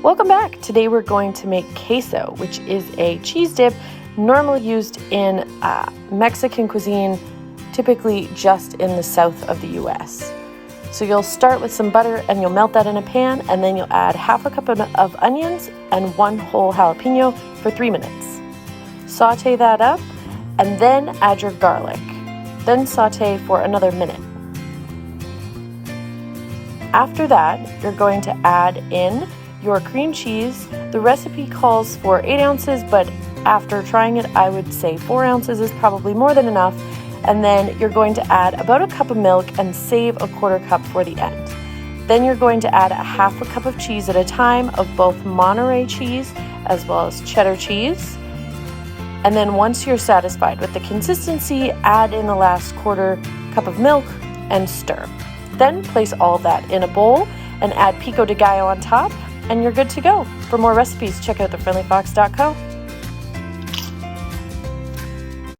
Welcome back. Today we're going to make queso, which is a cheese dip normally used in Mexican cuisine, typically just in the south of the US. So you'll start with some butter and you'll melt that in a pan, and then you'll add half a cup of onions and one whole jalapeno for 3 minutes. Saute that up and then add your garlic. Then saute for another minute. After that, you're going to add in your cream cheese. The recipe calls for 8 ounces, but after trying it, I would say 4 ounces is probably more than enough. And then you're going to add about a cup of milk and save a quarter cup for the end. Then you're going to add a half a cup of cheese at a time of both Monterrey cheese as well as cheddar cheese. And then once you're satisfied with the consistency, add in the last quarter cup of milk and stir. Then place all of that in a bowl and add pico de gallo on top, and you're good to go. For more recipes, check out thefriendlyfox.co.